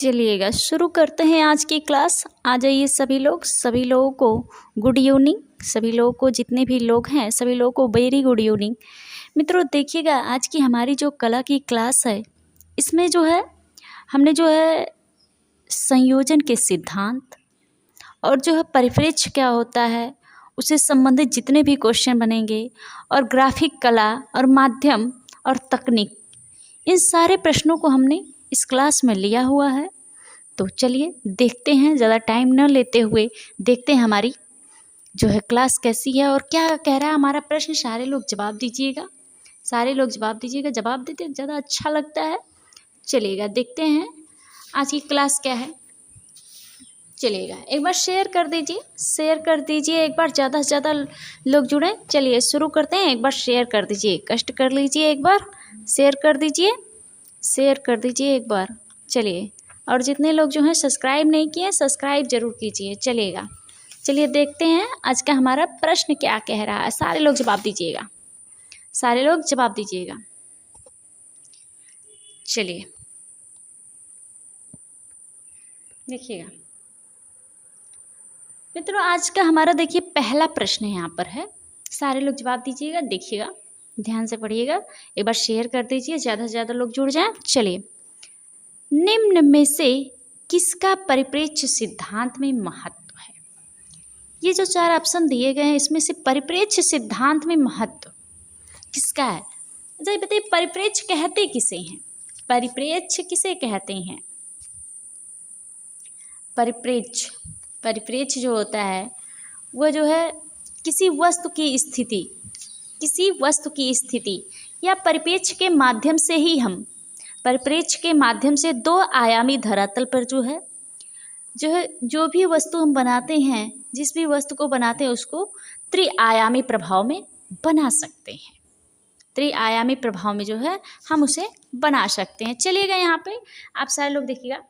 चलिएगा शुरू करते हैं आज की क्लास। आ जाइए सभी लोगों को गुड इवनिंग। सभी लोगों को, जितने भी लोग हैं सभी लोगों को वेरी गुड इवनिंग। मित्रों देखिएगा, आज की हमारी जो कला की क्लास है, इसमें जो है हमने जो है संयोजन के सिद्धांत और जो है परिप्रेक्ष्य क्या होता है उससे संबंधित जितने भी क्वेश्चन बनेंगे, और ग्राफिक कला और माध्यम और तकनीक, इन सारे प्रश्नों को हमने इस क्लास में लिया हुआ है। तो चलिए देखते हैं, ज़्यादा टाइम न लेते हुए देखते हैं हमारी जो है क्लास कैसी है और क्या कह रहा है हमारा प्रश्न। सारे लोग जवाब दीजिएगा, सारे लोग जवाब दीजिएगा। जवाब देते ज़्यादा अच्छा लगता है। चलिएगा देखते हैं आज की क्लास क्या है। चलिएगा एक बार शेयर कर दीजिए, शेयर कर दीजिए एक बार, ज़्यादा से ज़्यादा लोग जुड़ें। चलिए शुरू करते हैं। एक बार शेयर कर दीजिए, कष्ट कर लीजिए, एक बार शेयर कर दीजिए, शेयर कर दीजिए एक बार। चलिए, और जितने लोग जो हैं सब्सक्राइब नहीं किए सब्सक्राइब जरूर कीजिए। चलिएगा, चलिए देखते हैं आज का हमारा प्रश्न क्या कह रहा है। सारे लोग जवाब दीजिएगा, सारे लोग जवाब दीजिएगा। चलिए देखिएगा मित्रों, आज का हमारा देखिए पहला प्रश्न यहाँ पर है। सारे लोग जवाब दीजिएगा, देखिएगा, ध्यान से पढ़िएगा। एक बार शेयर कर दीजिए, ज़्यादा से ज़्यादा लोग जुड़ जाएं। चलिए, निम्न में से किसका परिप्रेक्ष्य सिद्धांत में महत्व है? ये जो चार ऑप्शन दिए गए हैं इसमें से परिप्रेक्ष्य सिद्धांत में महत्व किसका है? अच्छा ये बताइए, परिप्रेक्ष्य कहते किसे हैं? परिप्रेक्ष्य किसे कहते हैं? परिप्रेक्ष्य, परिप्रेक्ष्य जो होता है वह जो है किसी वस्तु की स्थिति, किसी वस्तु की स्थिति या परिप्रेक्ष्य के माध्यम से ही हम, परिप्रेक्ष्य के माध्यम से दो आयामी धरातल पर जो भी वस्तु हम बनाते हैं, जिस भी वस्तु को बनाते हैं उसको त्रिआयामी प्रभाव में बना सकते हैं। त्रिआयामी प्रभाव में जो है हम उसे बना सकते हैं। चलिएगा यहाँ पे आप सारे लोग देखिएगा,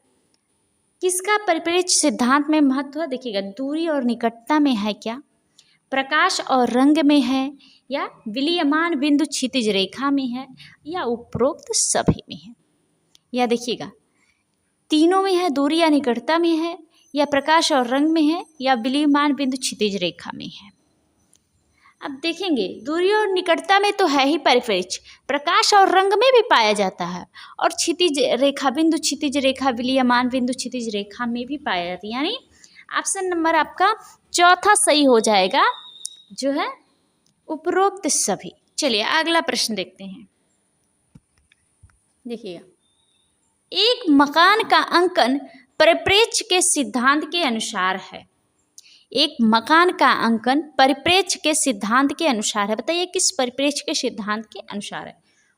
किसका परिप्रेक्ष्य सिद्धांत में महत्व है। देखिएगा, दूरी और निकटता में है क्या, प्रकाश और रंग में है, या विलीयमान बिंदु क्षितिज रेखा में है, या उपरोक्त सभी में है। या देखिएगा, तीनों में है, दूरी या निकटता में है, या प्रकाश और रंग में है, या विलीयमान बिंदु क्षितिज रेखा में है। अब देखेंगे, दूरी और निकटता में तो है ही परिप्रेक्ष्य, प्रकाश और रंग में भी पाया जाता है, और क्षितिज रेखा, बिंदु क्षितिज रेखा, विलीयमान बिंदु क्षितिज रेखा में भी पाया जाता है। यानी ऑप्शन नंबर आपका चौथा सही हो जाएगा, जो है उपरोक्त सभी। चलिए अगला प्रश्न देखते हैं। देखिएगा, एक मकान का अंकन परिप्रेक्ष्य के सिद्धांत के अनुसार है। एक मकान का अंकन परिप्रेक्ष्य के सिद्धांत के अनुसार है। बताइए किस परिप्रेक्ष्य के सिद्धांत के अनुसार है?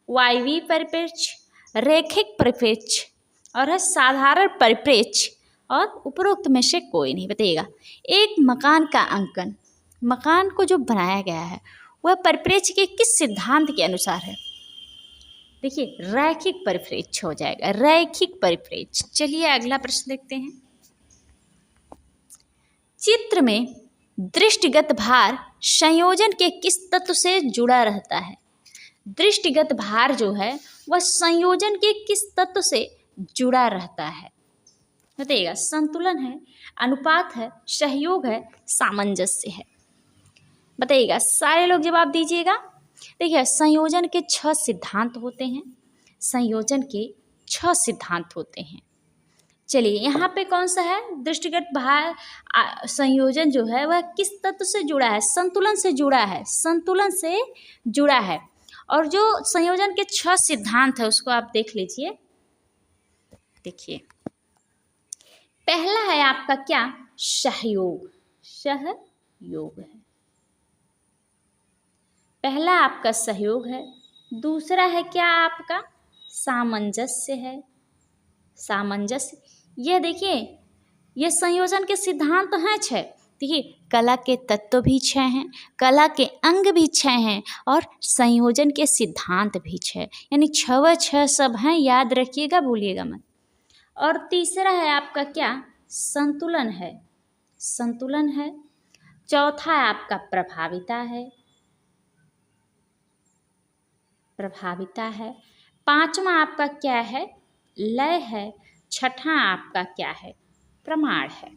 वायवीय परिप्रेक्ष्य, रैखिक परिप्रेक्ष्य, और है साधारण परिप्रेक्ष्य, और उपरोक्त में से कोई नहीं। बताइएगा, एक मकान का अंकन, मकान को जो बनाया गया है वह परिप्रेक्ष्य के किस सिद्धांत के अनुसार है? देखिए, रैखिक परिप्रेक्ष्य हो जाएगा, रैखिक परिप्रेक्ष्य। चलिए अगला प्रश्न देखते हैं। चित्र में दृष्टिगत भार संयोजन के किस तत्व से जुड़ा रहता है? दृष्टिगत भार जो है वह संयोजन के किस तत्व से जुड़ा रहता है? बताइएगा, संतुलन है, अनुपात है, सहयोग है, सामंजस्य है। बताइएगा, सारे लोग जवाब दीजिएगा। देखिए, संयोजन के 6 सिद्धांत होते हैं, संयोजन के 6 सिद्धांत होते हैं। चलिए यहाँ पे कौन सा है? दृष्टिगत भार संयोजन जो है वह किस तत्व से जुड़ा है? संतुलन से जुड़ा है, संतुलन से जुड़ा है। और जो संयोजन के 6 सिद्धांत है उसको आप देख लीजिए। देखिए, पहला है आपका क्या? सहयोग, सहयोग है, पहला आपका सहयोग है। दूसरा है क्या आपका? सामंजस्य है, सामंजस्य। यह देखिए, ये संयोजन के सिद्धांत हैं 6। देखिए, कला के तत्व भी 6 हैं, कला के अंग भी 6 हैं, और संयोजन के सिद्धांत भी 6, यानी 6 सब हैं। याद रखिएगा, भूलिएगा मत। और तीसरा है आपका क्या? संतुलन है, संतुलन है। चौथा है आपका प्रभाविता है, प्रभाविता है। पांचवा आपका क्या है? लय है। छठा आपका क्या है? प्रमाण है।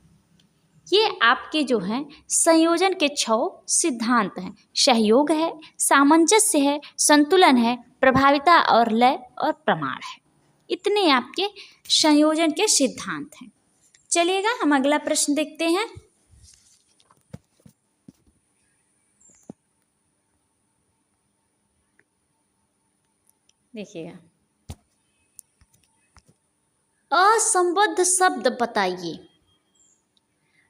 ये आपके जो हैं संयोजन के 6 सिद्धांत हैं। सहयोग है, सामंजस्य है, संतुलन है, प्रभाविता और लय और प्रमाण है। इतने आपके संयोजन के सिद्धांत हैं। चलिएगा हम अगला प्रश्न देखते हैं। देखिएगा, असंबद्ध शब्द बताइए।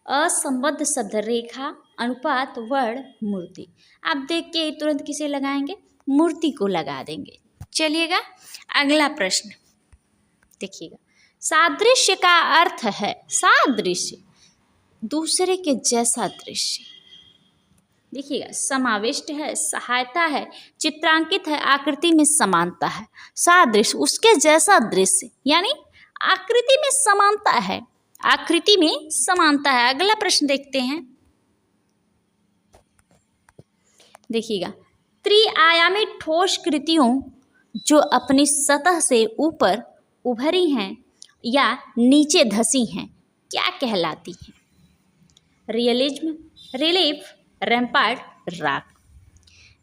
असंबद्ध शब्द रेखा, अनुपात, वर्ण, मूर्ति। आप देख के तुरंत किसे लगाएंगे? मूर्ति को लगा देंगे। चलिएगा अगला प्रश्न देखिएगा, सादृश्य का अर्थ है सादृश्य, दूसरे के जैसा दृश्य। देखिएगा, समाविष्ट है, सहायता है, चित्रांकित है, आकृति में समानता है। सादृश्य उसके जैसा दृश्य, यानी आकृति में समानता है, आकृति में समानता है। अगला प्रश्न देखते हैं। देखिएगा, त्रिआयामी ठोस कृतियों जो अपनी सतह से ऊपर उभरी हैं या नीचे धसी हैं क्या कहलाती हैं? रियलिज्म, रिलीफ, रैम्पार्ट, राग।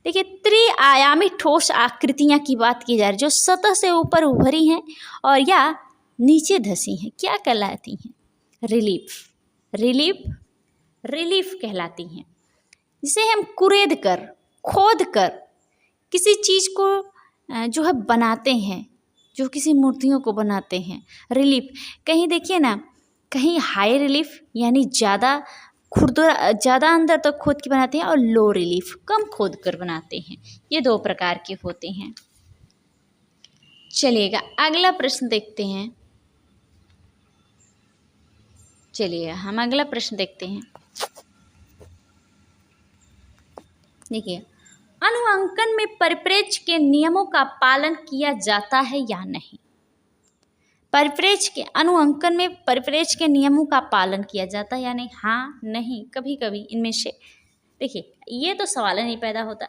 देखिए, त्रिआयामी ठोस आकृतियां की बात की जा रही है जो सतह से ऊपर उभरी हैं और या नीचे धसी हैं, क्या कहलाती हैं? रिलीफ, रिलीफ, रिलीफ कहलाती हैं। जिसे हम कुरेद कर, खोद कर किसी चीज़ को जो है बनाते हैं, जो किसी मूर्तियों को बनाते हैं, रिलीफ। कहीं देखिए ना, कहीं हाई रिलीफ यानी ज़्यादा खुरदुरा, ज़्यादा अंदर तक खोद के बनाते हैं, और लो रिलीफ कम खोद कर बनाते हैं। ये 2 प्रकार के होते हैं। चलिएगा अगला प्रश्न देखते हैं। चलिए हम अगला प्रश्न देखते हैं। देखिए, अनुअंकन में परिप्रेक्ष्य के नियमों का पालन किया जाता है या नहीं? परिप्रेक्ष्य के अनुअंकन में परिप्रेक्ष्य के नियमों का पालन किया जाता है या नहीं? हाँ, नहीं, कभी कभी इनमें से। देखिए, ये तो सवाल नहीं पैदा होता।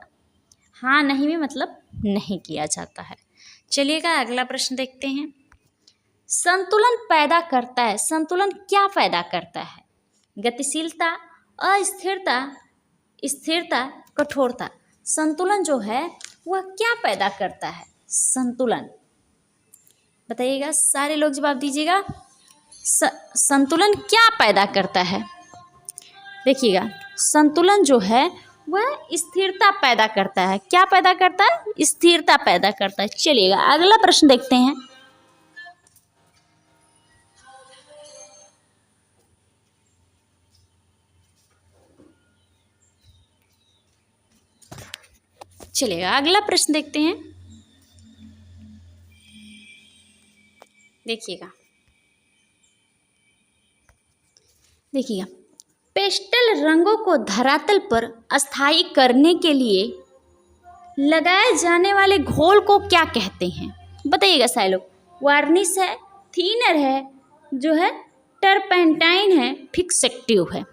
हाँ नहीं में मतलब नहीं किया जाता है। चलिएगा अगला प्रश्न देखते हैं। संतुलन पैदा करता है, संतुलन क्या पैदा करता है? गतिशीलता, अस्थिरता, स्थिरता, कठोरता। संतुलन जो है वह क्या पैदा करता है? संतुलन बताइएगा, सारे लोग जवाब दीजिएगा। संतुलन क्या पैदा करता है? देखिएगा, संतुलन जो है वह स्थिरता पैदा करता है। क्या पैदा करता है? स्थिरता पैदा करता है। चलिएगा अगला प्रश्न देखते हैं। चलिएगा अगला प्रश्न देखते हैं। देखिएगा, देखिएगा, पेस्टल रंगों को धरातल पर अस्थायी करने के लिए लगाए जाने वाले घोल को क्या कहते हैं? बताइएगा सारे लोग। वार्निश है, थीनर है, जो है टर्पेंटाइन है, फिक्सेटिव है।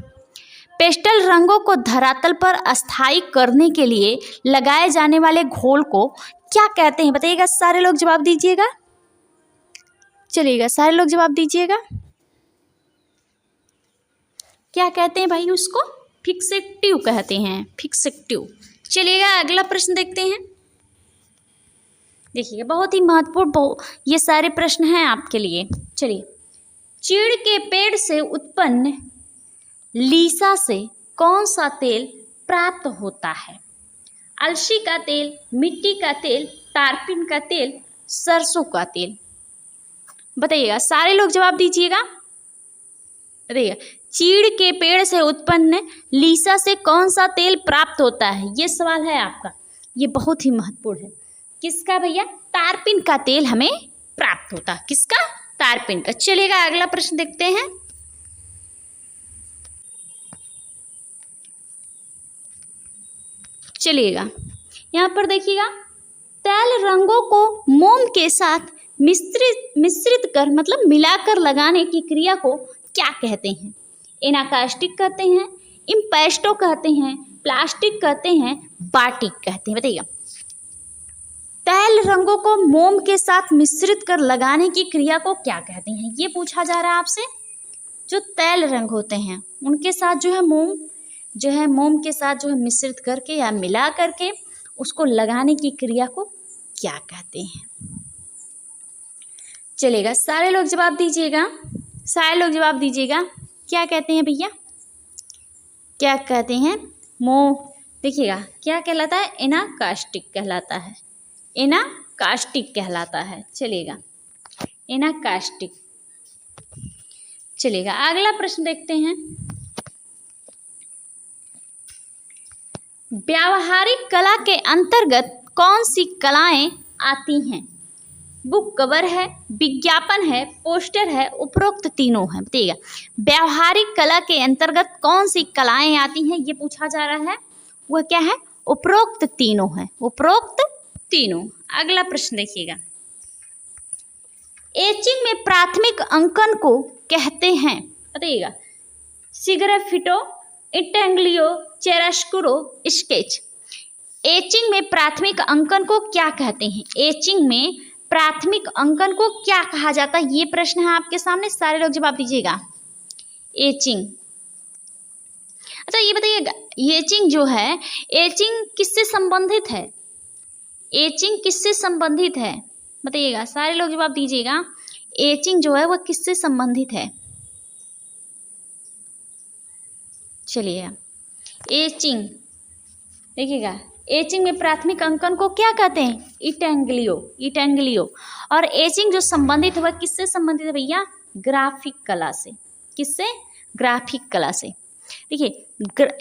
पेस्टल रंगों को धरातल पर अस्थायी करने के लिए लगाए जाने वाले घोल को क्या कहते हैं? बताइएगा, सारे लोग जवाब दीजिएगा। चलिएगा सारे लोग जवाब दीजिएगा। क्या कहते हैं भाई उसको? फिक्सेटिव कहते हैं, फिक्सेटिव। चलिएगा अगला प्रश्न देखते हैं। देखिए, बहुत ही महत्वपूर्ण ये सारे प्रश्न हैं आपके लिए। चलिए, चीड़ के पेड़ से उत्पन्न लीसा से कौन सा तेल प्राप्त होता है? अलसी का तेल, मिट्टी का तेल, तारपीन का तेल, सरसों का तेल। बताइएगा, सारे लोग जवाब दीजिएगा। बताइएगा, चीड़ के पेड़ से उत्पन्न लीसा से कौन सा तेल प्राप्त होता है? ये सवाल है आपका, ये बहुत ही महत्वपूर्ण है। किसका भैया? तारपीन का तेल हमें प्राप्त होता है। किसका? तारपीन का। चलिएगा अगला प्रश्न देखते हैं। चलिएगा, यहाँ पर देखिएगा, तेल रंगों को मोम के साथ मिश्रित कर मतलब मिलाकर लगाने की क्रिया को क्या कहते हैं? एनाकास्टिक कहते हैं, इम्पेस्टो कहते हैं, प्लास्टिक कहते हैं, बाटिक कहते हैं। बताइएगा, तैल रंगों को मोम के साथ मिश्रित कर लगाने की क्रिया को क्या कहते हैं, ये पूछा जा रहा है आपसे। जो तैल रंग होते हैं उनके साथ जो है मोम के साथ जो है मिश्रित करके या मिला करके उसको लगाने की क्रिया को क्या कहते हैं। चलेगा, सारे लोग जवाब दीजिएगा, सारे लोग जवाब दीजिएगा। क्या कहते हैं भैया, क्या कहते हैं? देखिएगा क्या कहलाता है, एनाकास्टिक कहलाता है, एनाकास्टिक कहलाता है। चलेगा, एनाकास्टिक। चलेगा, अगला प्रश्न देखते हैं। व्यावहारिक कला के अंतर्गत कौन सी कलाएं आती हैं? बुक कवर है, विज्ञापन है, पोस्टर है, उपरोक्त तीनों है। बताइएगा, व्यावहारिक कला के अंतर्गत कौन सी कलाएं आती हैं, ये पूछा जा रहा है। वह क्या है? उपरोक्त तीनों है, उपरोक्त तीनों। अगला प्रश्न देखिएगा, एचिंग में प्राथमिक अंकन को कहते हैं। बताइएगा, सिग्राफिटो, इंटेग्लियो, चियारोस्कुरो, स्केच। एचिंग में प्राथमिक अंकन को क्या कहते हैं? एचिंग में प्राथमिक अंकन को क्या कहा जाता है, ये प्रश्न है आपके सामने। सारे लोग जवाब दीजिएगा। एचिंग, अच्छा ये बताइएगा, एचिंग जो है, एचिंग किससे संबंधित है? एचिंग किससे संबंधित है? बताइएगा, सारे लोग जवाब दीजिएगा। एचिंग जो है वह किससे संबंधित है? चलिए, एचिंग देखिएगा, एचिंग में प्राथमिक अंकन को क्या कहते हैं? Intaglio, intaglio. और एचिंग जो संबंधित है वह किससे संबंधित है भैया? ग्राफिक कला से। किससे? ग्राफिक कला से। देखिए,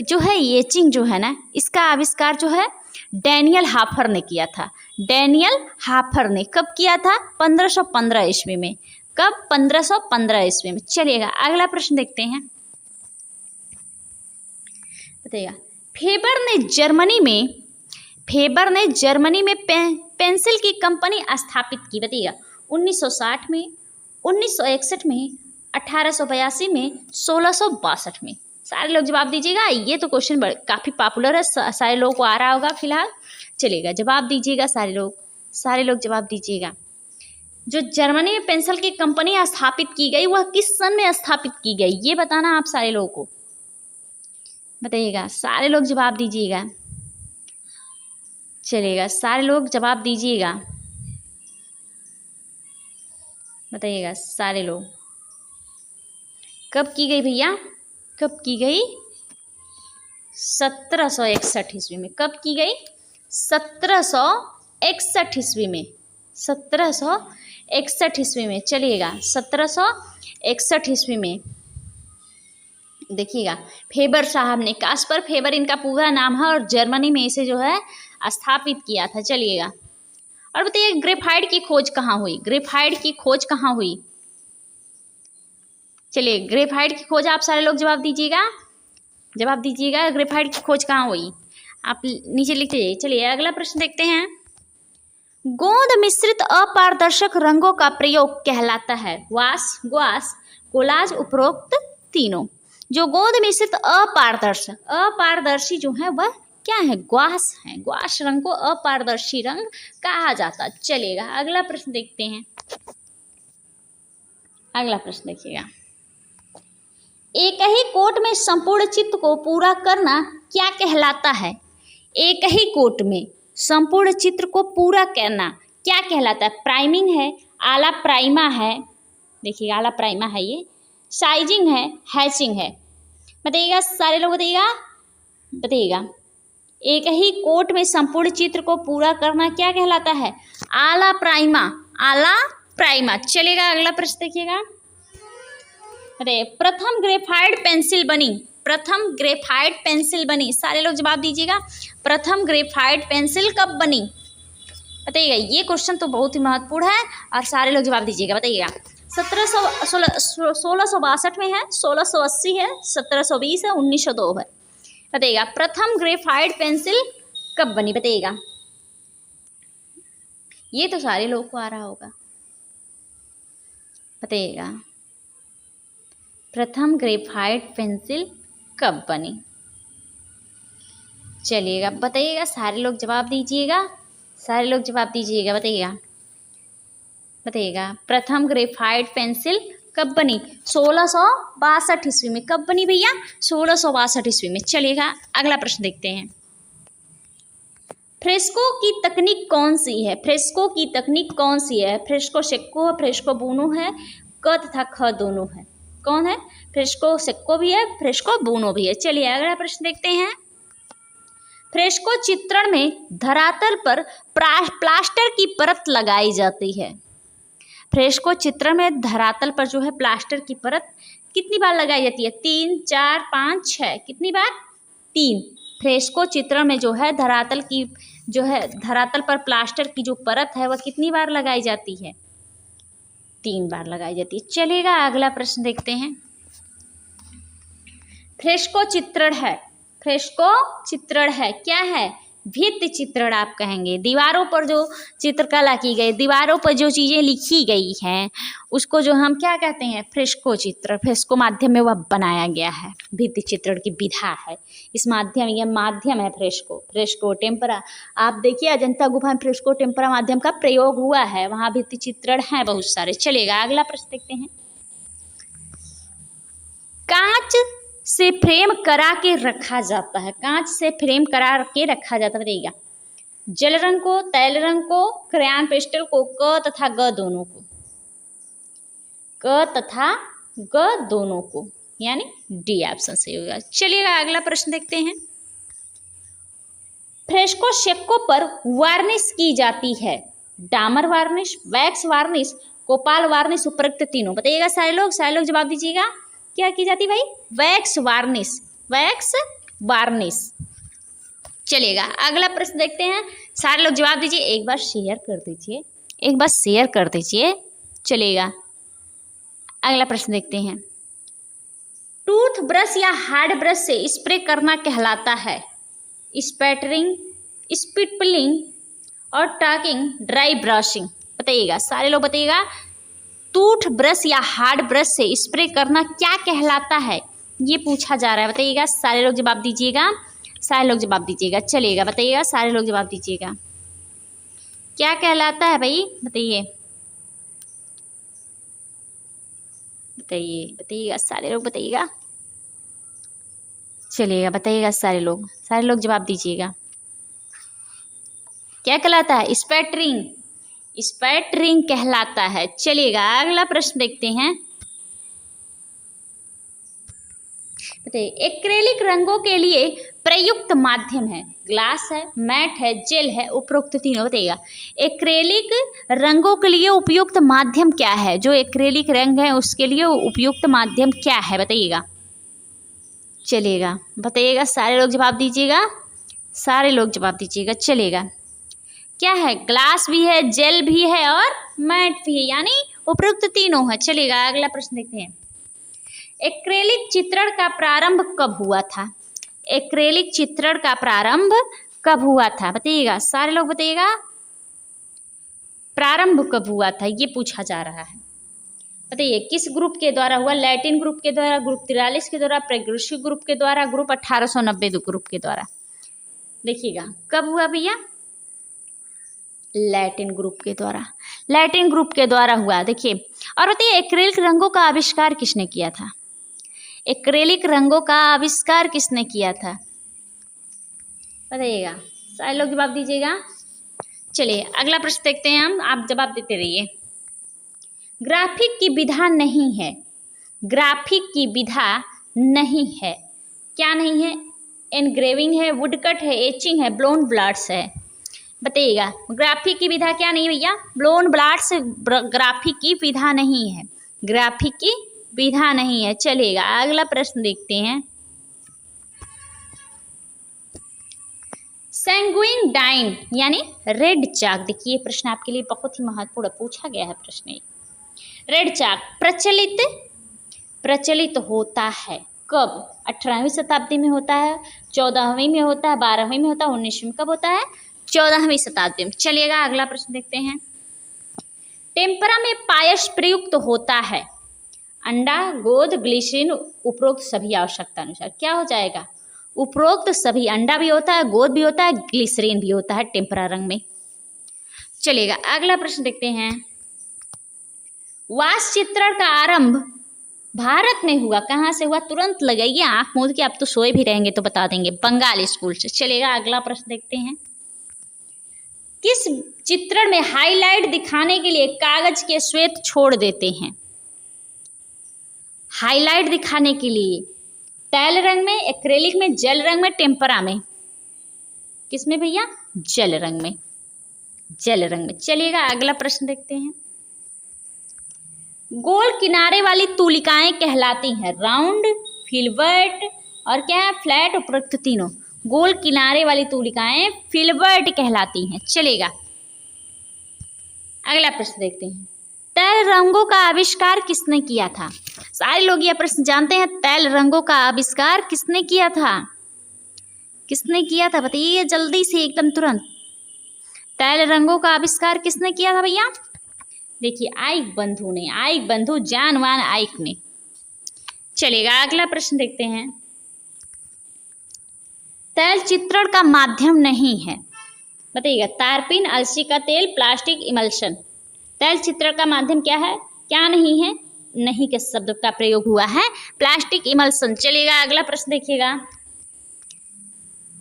जो है एचिंग जो है ना, इसका आविष्कार जो है डैनियल हाफर ने किया था। डैनियल हाफर ने कब किया था? 1515 ईस्वी में। कब? 1515 ईस्वी में। चलिएगा, अगला प्रश्न देखते हैं। बताइएगा, फेबर ने जर्मनी में पेंसिल की कंपनी स्थापित की। बताइएगा, 1960 में, 1961 में, 1882 में, 1662 में। सारे लोग जवाब दीजिएगा। ये तो क्वेश्चन काफ़ी पॉपुलर है, सारे लोगों को आ रहा होगा फिलहाल। चलिएगा, जवाब दीजिएगा सारे लोग जवाब दीजिएगा। जो जर्मनी में पेंसिल की कंपनी स्थापित की गई वह किस सन में स्थापित की गई, ये बताना आप सारे लोगों को। बताइएगा, सारे लोग जवाब दीजिएगा। चलिएगा, सारे लोग जवाब दीजिएगा। बताइएगा, सारे लोग कब की गई भैया? कब की गई? 1761 ईस्वी में। कब की गई? 1761 ईस्वी में। 1761 ईस्वी में। चलिएगा, 1761 ईस्वी में। देखिएगा, फेबर साहब ने, कास्पर फेबर इनका पूरा नाम है, और जर्मनी में इसे जो है स्थापित किया था। चलिएगा, और बताइए ग्रेफाइट की खोज कहाँ हुई? ग्रेफाइट की खोज कहाँ हुई? चलिए, ग्रेफाइट की खोज आप सारे लोग जवाब दीजिएगा। जवाब दीजिएगा, ग्रेफाइट की खोज कहाँ हुई? आप नीचे लिख लीजिए। चलिए, अगला प्रश्न देखते हैं। गोंद मिश्रित अपारदर्शक रंगों का प्रयोग कहलाता है। ग्वास, कोलाज, उपरोक्त तीनों। जो गोंद मिश्रित अपारदर्शी जो है वह क्या है? ग्वास है। ग्वास रंग को अपारदर्शी रंग कहा जाता है। चलिएगा, अगला प्रश्न देखते हैं। अगला प्रश्न देखिएगा, एक ही कोट में संपूर्ण चित्र को पूरा करना क्या कहलाता है? एक ही कोट में संपूर्ण चित्र को पूरा करना क्या कहलाता है? प्राइमिंग है, आला प्राइमा है, देखिए आला प्राइमा है ये, साइजिंग है, हैचिंग है। बताइएगा, सारे लोग बताइएगा। एक ही कोट में संपूर्ण चित्र को पूरा करना क्या कहलाता है? आला प्राइमा, आला प्राइमा। चलेगा, अगला प्रश्न देखिएगा। अरे, प्रथम ग्रेफाइट पेंसिल बनी। प्रथम ग्रेफाइट पेंसिल बनी। सारे लोग जवाब दीजिएगा। प्रथम ग्रेफाइट पेंसिल कब बनी? बताइएगा, ये क्वेश्चन तो बहुत ही महत्वपूर्ण है, और सारे लोग जवाब दीजिएगा। बताइएगा, 1662 में है, 1680 है, 1720 है, 1902 है। बताइएगा, प्रथम ग्रेफाइट पेंसिल कब बनी? बताइएगा, ये तो सारे लोगों को आ रहा होगा। बताइएगा, प्रथम ग्रेफाइट पेंसिल कब बनी? चलिएगा, बताइएगा, सारे लोग जवाब दीजिएगा। सारे लोग जवाब दीजिएगा, बताइएगा बताइएगा। प्रथम ग्रेफाइट पेंसिल कब बनी? 1662 ईस्वी में। कब बनी भैया? 1662 ईस्वी में। चलिएगा अगला प्रश्न देखते हैं। फ्रेस्को की तकनीक कौन सी है? फ्रेस्को की तकनीक कौन सी है? फ्रेस्को सेक्को है, फ्रेस्को बूनो है, क तथा ख दोनों है। कौन है? फ्रेस्को सेक्को भी है, फ्रेस्को बूनो भी है। चलिए अगला प्रश्न देखते हैं। फ्रेस्को चित्रण में धरातल पर प्लास्टर की परत लगाई जाती है। फ्रेस्को चित्रण में धरातल पर जो है प्लास्टर की परत कितनी बार लगाई जाती है? 3, 4, 5, 6। कितनी बार? 3। फ्रेस्को चित्रण में जो है धरातल पर प्लास्टर की जो परत है वह कितनी बार लगाई जाती है? 3 बार लगाई जाती है। चलिएगा अगला प्रश्न देखते हैं। फ्रेस्को चित्रण है क्या है? भित्ति चित्रण आप कहेंगे। दीवारों पर जो चित्रकला की गई, दीवारों पर जो चीज़ें लिखी गई हैं उसको जो हम क्या कहते हैं? फ्रेस्को चित्र। फ्रेस्को माध्यम में वह बनाया गया है, भित्ति चित्रण की विधा है। इस माध्यम है फ्रेस्को टेम्परा। आप देखिए अजंता गुफा में फ्रेस्को टेम्परा माध्यम का प्रयोग हुआ है, वहाँ भित्ति चित्रण है बहुत सारे। चलेगा अगला प्रश्न देखते हैं। कांच से फ्रेम करा के रखा जाता है। कांच से फ्रेम करा के रखा जाता है, बताइएगा। जल रंग को, तैल रंग को, क्रेयॉन पेस्टल को, क तथा ग दोनों को। क तथा ग दोनों को, यानी डी ऑप्शन सही होगा। चलिएगा अगला प्रश्न देखते हैं। फ्रेस्को सेक्को पर वार्निश की जाती है। डामर वार्निश, वैक्स वार्निश, कोपाल वार्निश, उपरोक्त तीनों। बताइएगा सारे लोग जवाब दीजिएगा। क्या की जाती भाई? Wax varnish. चलिएगा अगला प्रश्न देखते हैं। सारे लोग जवाब दीजिए। एक बार शेयर कर दीजिए। चलिएगा अगला प्रश्न देखते हैं। टूथ ब्रश या हार्ड ब्रश से स्प्रे करना कहलाता है स्पैटरिंग, स्पिटलिंग और टॉकिंग, ड्राई ब्रशिंग। बताइएगा सारे लोग बताइएगा। टूथ ब्रश या हार्ड ब्रश से स्प्रे करना क्या कहलाता है? ये पूछा जा रहा है। बताइएगा सारे लोग जवाब दीजिएगा। चलिएगा बताइएगा सारे लोग जवाब दीजिएगा। क्या कहलाता है भाई? बताइएगा सारे लोग बताइएगा। चलिएगा बताइएगा सारे लोग जवाब दीजिएगा। क्या कहलाता है? स्पैटरिंग कहलाता है। चलिएगा अगला प्रश्न देखते हैं। बताइए एक्रेलिक रंगों के लिए प्रयुक्त माध्यम है। ग्लास है, मैट है, जेल है, उपरोक्त तीनों। बताइएगा एक्रेलिक रंगों के लिए उपयुक्त माध्यम क्या है? जो एक्रेलिक रंग है उसके लिए उपयुक्त माध्यम क्या है? बताइएगा। चलिएगा बताइएगा सारे लोग जवाब दीजिएगा। चलिएगा क्या है? ग्लास भी है, जेल भी है और मैट भी है, यानी उपरोक्त तीनों है। चलिएगा अगला प्रश्न देखते हैं। एक्रेलिक चित्रण का प्रारंभ कब हुआ था? बताइएगा सारे लोग बताइएगा। प्रारंभ कब हुआ था ये पूछा जा रहा है। बताइए किस ग्रुप के द्वारा हुआ? लैटिन ग्रुप के द्वारा, ग्रुप 43 के द्वारा, प्रेग्रेसिव ग्रुप के द्वारा, ग्रुप 1890 ग्रुप के द्वारा। देखिएगा कब हुआ भैया? लैटिन ग्रुप के द्वारा हुआ। देखिए और बताइए एक्रेलिक रंगों का आविष्कार किसने किया था? बताइएगा सारे लोग जवाब दीजिएगा। चलिए अगला प्रश्न देखते हैं हम, आप जवाब देते रहिए। ग्राफिक की विधा नहीं है। क्या नहीं है? एनग्रेविंग है, वुडकट है, एचिंग है, ब्लोन ब्लाट्स है। बताइएगा ग्राफिक की विधा क्या नहीं है भैया? ब्लोन ब्लाट्स ग्राफिक की विधा नहीं है। चलिएगा अगला प्रश्न देखते हैं। सैंगुइनडाइन यानी रेड चाक। देखिए प्रश्न आपके लिए बहुत ही महत्वपूर्ण पूछा गया है प्रश्न। रेड चाक प्रचलित होता है कब? 18वीं शताब्दी में होता है, 14वीं में होता है, 12वीं में होता है, 19वीं में कब होता है? 14वीं शताब्दी में। चलिएगा अगला प्रश्न देखते हैं। टेम्परा में पायस प्रयुक्त होता है अंडा, गोद, ग्लिसरीन, उपरोक्त सभी आवश्यकता अनुसार। क्या हो जाएगा? उपरोक्त सभी। अंडा भी होता है, गोद भी होता है, ग्लिसरीन भी होता है टेम्परा रंग में। चलेगा, अगला प्रश्न देखते हैं। वास्तु चित्रण का आरंभ भारत में हुआ, कहाँ से हुआ? तुरंत लगाइए, आंख मूंद के, आप तो सोए भी रहेंगे तो बता देंगे, बंगाल स्कूल से। चलेगा, अगला प्रश्न देखते हैं। किस चित्रण में हाईलाइट दिखाने के लिए कागज के श्वेत छोड़ देते हैं? हाईलाइट दिखाने के लिए तैल रंग में, एक्रेलिक में, जल रंग में, टेम्परा में? किसमें भैया? जल रंग में, जल रंग में। चलिएगा, अगला प्रश्न देखते हैं। गोल किनारे वाली तूलिकाएं कहलाती हैं राउंड, फिल्बर्ट और क्या है? फ्लैट, उपरोक्त तीनों। गोल किनारे वाली तूलिकाएं फिल्बर्ट कहलाती हैं। चलेगा, अगला प्रश्न देखते हैं। तैल रंगों का आविष्कार किसने किया था? सारे लोग यह प्रश्न जानते हैं, तैल रंगों का आविष्कार किसने किया था? किसने किया था बताइए जल्दी से, एकदम तुरंत। तैल रंगों का आविष्कार किसने किया था भैया? देखिए, आइक बंधु ने, आइक बंधु जानवान आइक ने। चलेगा, अगला प्रश्न देखते हैं। तैल चित्रण का माध्यम नहीं है, बताइएगा। तारपीन, अलसी का तेल, प्लास्टिक, इमल्शन। तैल चित्रण का माध्यम क्या है? क्या नहीं है? नहीं के शब्द का प्रयोग हुआ है, प्लास्टिक, इमल्शन। चलेगा, अगला प्रश्न देखिएगा।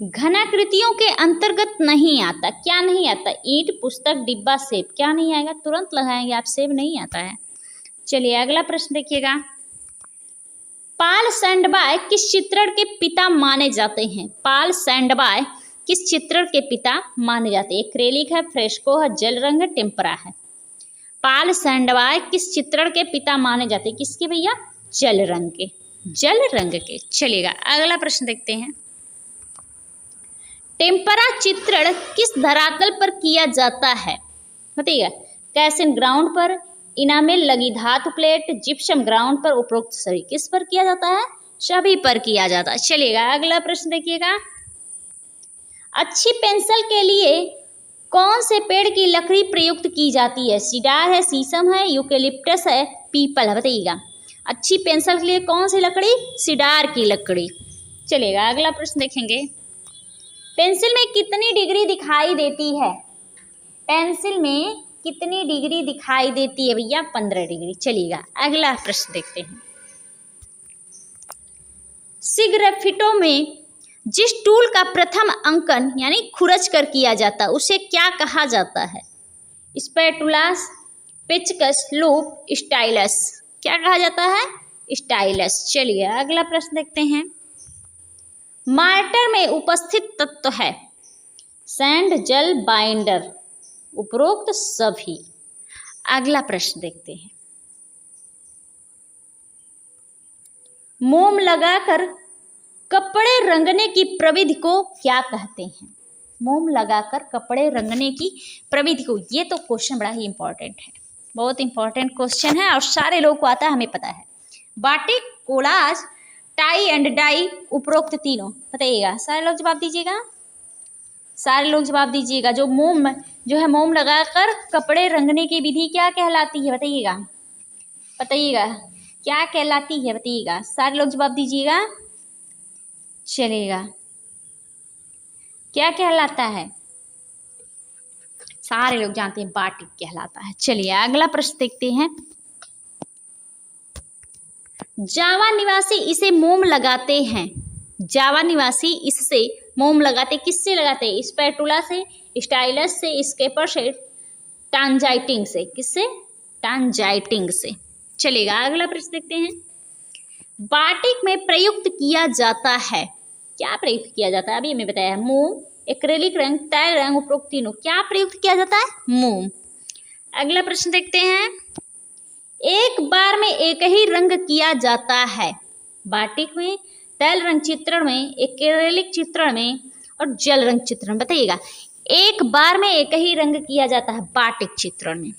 घनाकृतियों के अंतर्गत नहीं आता, क्या नहीं आता? ईंट, पुस्तक, डिब्बा, सेब। क्या नहीं आएगा? तुरंत लगाएंगे आप, सेब नहीं आता है। चलिए, अगला प्रश्न देखिएगा। पाल सैंडबाय किस चित्रण के पिता माने जाते हैं? पाल सैंडबाय किस चित्रण के पिता माने जाते हैं? एक्रेलिक है, फ्रेस्को है, जल रंग है, टेम्परा है? पाल सैंडबाय किस चित्रण के पिता माने जाते हैं? किसके भैया? जल रंग के, जल रंग के। चलेगा, अगला प्रश्न देखते हैं। टेम्परा चित्रण किस धरातल पर किया जाता है? बताइएगा। कैल्शियम ग्राउंड पर, इनामेल लगी धातु प्लेट, जिप्सम ग्राउंड पर, उपरोक्त सभी। किस पर किया जाता है? सभी पर किया जाता है। चलिएगा, अगला प्रश्न देखिएगा। अच्छी पेंसिल के लिए कौन से पेड़ की लकड़ी प्रयुक्त की जाती है? सीडार है, शीशम है, यूकेलिप्टस है, पीपल है? बताइएगा। अच्छी पेंसिल के लिए कौन सी लकड़ी? सीडार की लकड़ी। चलिएगा, अगला प्रश्न देखेंगे। पेंसिल में कितनी डिग्री दिखाई देती है? पेंसिल में कितनी डिग्री दिखाई देती है भैया? 15 डिग्री। चलिएगा, अगला प्रश्न देखते हैं। सिग्राफिटो में जिस टूल का प्रथम अंकन यानी खुरच कर किया जाता है उसे क्या कहा जाता है? स्पैटुलास, पेचकस, लूप, स्टाइलस। क्या कहा जाता है? स्टाइलस। चलिए, अगला प्रश्न देखते हैं। मार्टर में उपस्थित तत्व है सैंड, जल, बाइंडर, उपरोक्त सभी। अगला प्रश्न देखते हैं। मोम लगाकर कपड़े रंगने की प्रविधि को क्या कहते हैं? मोम लगाकर कपड़े रंगने की प्रविधि को, ये तो क्वेश्चन बड़ा ही इंपॉर्टेंट है, बहुत इंपॉर्टेंट क्वेश्चन है और सारे लोगों को आता है, हमें पता है। Batik, collage, tie and dye, उपरोक्त तीनों। बताइएगा, सारे लोग जवाब दीजिएगा, सारे लोग जवाब दीजिएगा। जो मोम लगाकर कपड़े रंगने की विधि क्या कहलाती है? बताइएगा, बताइएगा क्या कहलाती है? बताइएगा, सारे लोग जवाब दीजिएगा। चलेगा, क्या कहलाता है? सारे लोग जानते हैं, बाटिक कहलाता है। चलिए, अगला प्रश्न देखते हैं। जावा निवासी इसे मोम लगाते हैं, जावा निवासी इससे मोम लगाते, किससे लगाते हैं? स्पैटुला से, स्टाइलस से, स्केपर से, टांजाइटिंग से। किससे? टांजाइटिंग से। चलेगा, अगला प्रश्न देखते हैं। बाटिक में प्रयुक्त किया जाता है, क्या प्रयुक्त किया जाता है? अभी हमें बताया, मोम, एक्रेलिक रंग, तैल रंग, उपरोक्त तीनों। क्या प्रयुक्त किया जाता है? मोम। अगला प्रश्न देखते हैं। एक बार में एक ही रंग किया जाता है, बाटिक में, तैल रंग चित्रण में, एक्रेलिक चित्रण में और जल रंग चित्रण। बताइएगा, एक बार में एक ही रंग किया जाता है बाटिक चित्रण में।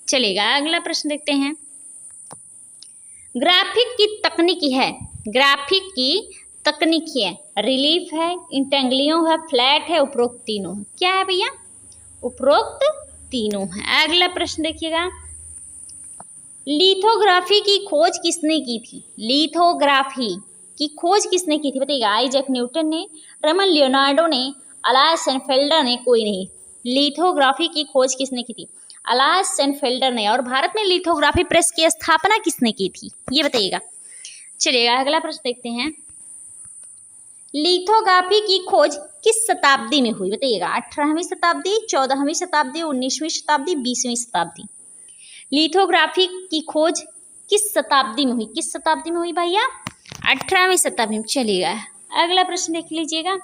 चलेगा, अगला प्रश्न देखते हैं। ग्राफिक की तकनीक है, ग्राफिक की तकनीक है, रिलीफ है, इंटेंगलियो है, फ्लैट है, उपरोक्त तीनों है। क्या है भैया? उपरोक्त तीनों है। अगला प्रश्न देखिएगा। लिथोग्राफी की खोज किसने की थी? लिथोग्राफी की खोज किसने की थी? बताइएगा। आइजैक न्यूटन ने, रमन लियोनार्डो ने, अलायस सेनफेल्डर ने, कोई नहीं। लिथोग्राफी की खोज किसने की थी? अलास सेनफेल्डर ने। और भारत में लिथोग्राफी प्रेस की स्थापना किसने की थी, ये बताइएगा। चलिएगा अगला प्रश्न देखते हैं। लिथोग्राफी की खोज किस शताब्दी में हुई, बताइएगा। 18वीं शताब्दी, 14वीं शताब्दी, 19वीं शताब्दी, 20वीं शताब्दी। लिथोग्राफी की खोज किस शताब्दी में हुई? किस शताब्दी में हुई भैया? 18वीं शताब्दी में। चलिएगा अगला प्रश्न देख लीजिएगा।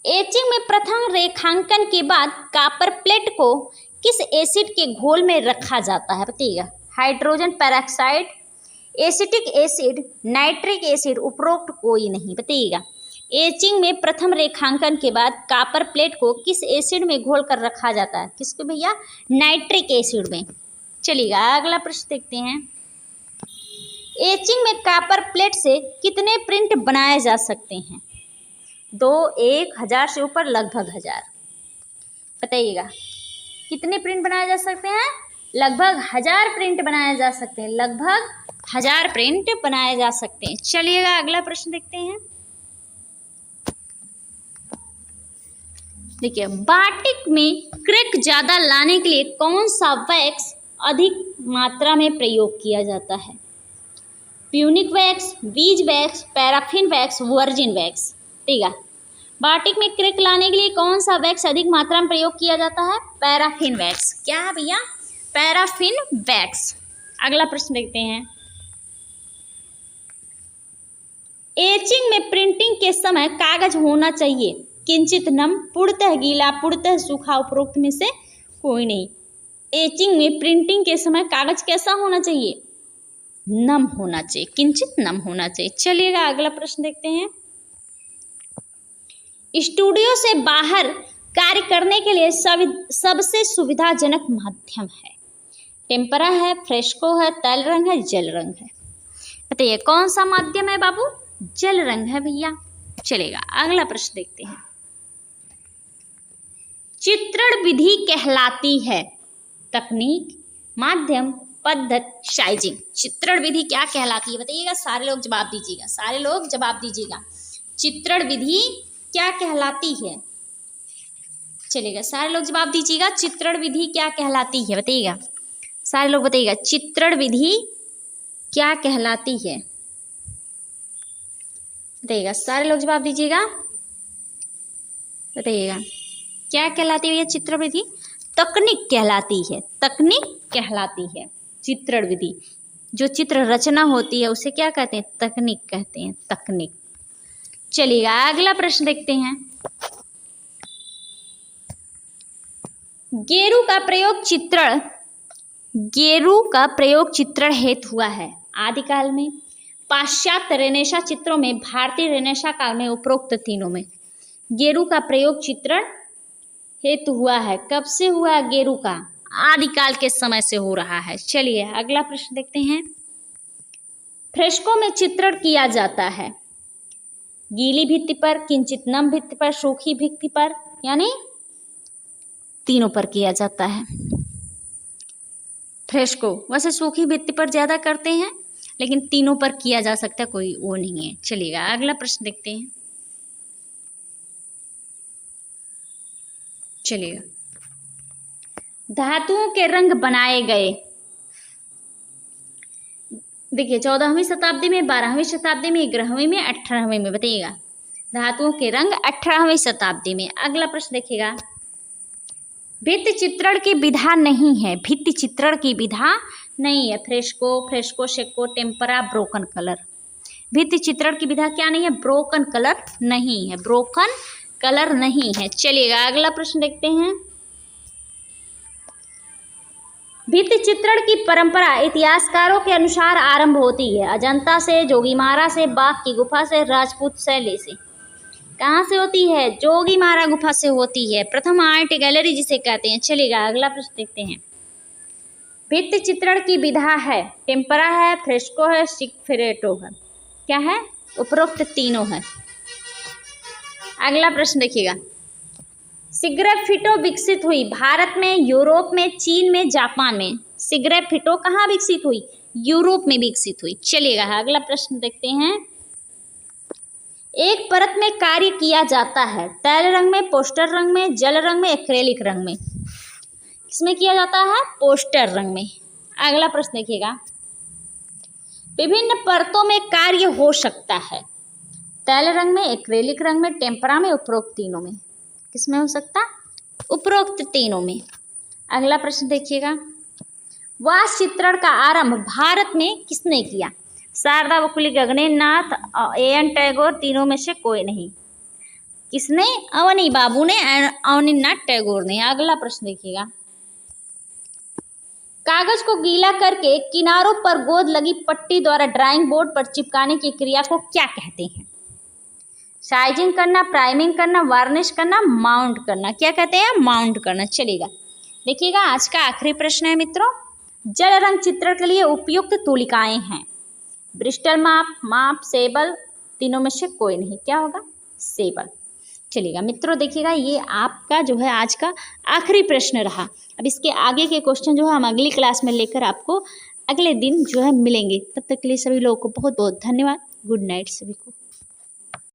एचिंग में प्रथम रेखांकन के बाद कॉपर प्लेट को किस एसिड के घोल में रखा जाता है, बताइएगा। Hydrogen peroxide, acetic acid, nitric acid, उपरोक्त कोई नहीं, बताइएगा। एचिंग में प्रथम रेखांकन के बाद कॉपर प्लेट को किस एसिड में घोल कर रखा जाता है? किसको भैया? नाइट्रिक एसिड में। चलिएगा अगला प्रश्न देखते हैं। एचिंग में कॉपर प्लेट से कितने प्रिंट बनाए जा सकते हैं? 2, 1, 1000 से ऊपर, लगभग 1000, बताइएगा। कितने प्रिंट बनाए जा सकते हैं? लगभग 1000 प्रिंट बनाए जा सकते हैं, लगभग 1000 प्रिंट बनाए जा सकते हैं। चलिएगा अगला प्रश्न देखते हैं। देखिए, बाटिक में क्रैक ज्यादा लाने के लिए कौन सा वैक्स अधिक मात्रा में प्रयोग किया जाता है? Punic wax, bees wax, paraffin wax, virgin wax, ठीक है। बाटिक में क्रैक लाने के लिए कौन सा वैक्स अधिक मात्रा में प्रयोग किया जाता है? Paraffin wax. क्या है भैया? Paraffin wax. अगला प्रश्न देखते हैं। एचिंग में प्रिंटिंग के समय कागज होना चाहिए किंचित नम, पूर्णतः गीला, पूर्णतः सूखा, उपरोक्त में से कोई नहीं। एचिंग में प्रिंटिंग के समय कागज कैसा होना चाहिए? नम होना चाहिए, किंचित नम होना चाहिए। चलिएगा अगला प्रश्न देखते हैं। स्टूडियो से बाहर कार्य करने के लिए सबसे सुविधाजनक माध्यम है? टेम्परा है, फ्रेस्को है, तैल रंग है, जल रंग है, बताइए कौन सा माध्यम है बाबू? जल रंग है भैया। चलेगा अगला प्रश्न देखते हैं। चित्रण विधि कहलाती है तकनीक, माध्यम, पद्धति, साइजिंग। चित्रण विधि क्या कहलाती है, बताइएगा। सारे लोग जवाब दीजिएगा, सारे लोग जवाब दीजिएगा। चित्रण विधि क्या कहलाती है? चलेगा सारे लोग जवाब दीजिएगा। चित्रण विधि क्या कहलाती है, बताइएगा। सारे लोग बताइएगा चित्रण विधि क्या कहलाती है, बताइएगा। सारे लोग जवाब दीजिएगा, बताइएगा क्या कहलाती है भैया चित्रण विधि? तकनीक कहलाती है, तकनीक कहलाती है चित्रण विधि। जो चित्र रचना होती है उसे क्या कहते हैं? तकनीक कहते हैं, तकनीक। चलिएगा अगला प्रश्न देखते हैं। गेरू का प्रयोग चित्रण हेतु हुआ है आदिकाल में, पाश्चात्य रेनेसा चित्रों में, भारतीय रेनेसा काल में, उपरोक्त तीनों में। गेरू का प्रयोग चित्रण हेतु हुआ है। कब से हुआ गेरू का? आदिकाल के समय से हो रहा है। चलिए अगला प्रश्न देखते हैं। फ्रेस्को में चित्रण किया जाता है गीली भित्ति पर, किंचित नम भित्ति पर, सूखी भित्ति पर, यानी तीनों पर किया जाता है। फ्रेस्को वैसे सूखी भित्ति पर ज्यादा करते हैं, लेकिन तीनों पर किया जा सकता है, कोई वो नहीं है। चलिएगा अगला प्रश्न देखते हैं। चलिएगा धातुओं के रंग बनाए गए। देखिए 14वीं शताब्दी में, 12वीं शताब्दी में, 11वीं में, 18वीं में, बताइएगा। धातुओं के रंग 18वीं शताब्दी में। अगला प्रश्न देखिएगा। भित्ति चित्रण की विधा नहीं है, भित्ति चित्रण की विधा नहीं है। Fresco, secco, tempera, broken colour. भित्ति चित्रण की विधा क्या नहीं है? ब्रोकन कलर नहीं है, ब्रोकन कलर नहीं है। चलिएगा अगला प्रश्न देखते हैं। भित्ति चित्रण की परंपरा इतिहासकारों के अनुसार आरंभ होती है अजंता से, जोगीमारा से, बाघ की गुफा से, राजपूत शैली से। कहाँ से होती है? जोगीमारा गुफा से होती है। प्रथम आर्ट गैलरी जिसे कहते हैं। चलिएगा अगला प्रश्न देखते हैं। भित्ति चित्रण की विधा है, टेम्परा है, फ्रेस्को है, सिग्फ्रेटो है। क्या है? उपरोक्त तीनों है। अगला प्रश्न देखिएगा। सिग्रेफिटो विकसित हुई भारत में, यूरोप में, चीन में, जापान में। सिग्रेफिटो कहाँ विकसित हुई? यूरोप में विकसित हुई। चलिएगा अगला प्रश्न देखते हैं। एक परत में कार्य किया जाता है, तैल रंग में, पोस्टर रंग में, जल रंग में, एक्रेलिक रंग में। किसमें किया जाता है? पोस्टर रंग में। अगला प्रश्न देखिएगा, विभिन्न परतों में कार्य हो सकता है, तैल रंग में, एक्रेलिक रंग में, टेम्परा में, उपरोक्त तीनों में। किसमें हो सकता? उपरोक्त तीनों में। अगला प्रश्न देखिएगा, वह चित्रण का आरंभ भारत में किसने किया? शारदा, बकुली, गगनेन्द्रनाथ, A.N. टैगोर, तीनों में से कोई नहीं। किसने? अवनी बाबू ने, अवनीनाथ टैगोर ने। अगला प्रश्न देखिएगा, कागज को गीला करके किनारों पर गोंद लगी पट्टी द्वारा ड्राइंग बोर्ड पर चिपकाने की क्रिया को क्या कहते हैं? साइजिंग करना, प्राइमिंग करना, वार्निश करना, माउंट करना। क्या कहते हैं? माउंट करना। चलेगा, देखिएगा आज का आखिरी प्रश्न है मित्रों, जल रंग चित्रण के लिए उपयुक्त तूलिकाएं हैं, ब्रिस्टल माप, सेबल, तीनों में से कोई नहीं। क्या होगा? सेबल। चलिएगा मित्रों, देखिएगा ये आपका जो है आज का आखिरी प्रश्न रहा। अब इसके आगे के क्वेश्चन जो है हम अगली क्लास में लेकर आपको अगले दिन जो है मिलेंगे। तब तक के लिए सभी लोगों को बहुत बहुत धन्यवाद। गुड नाइट सभी को।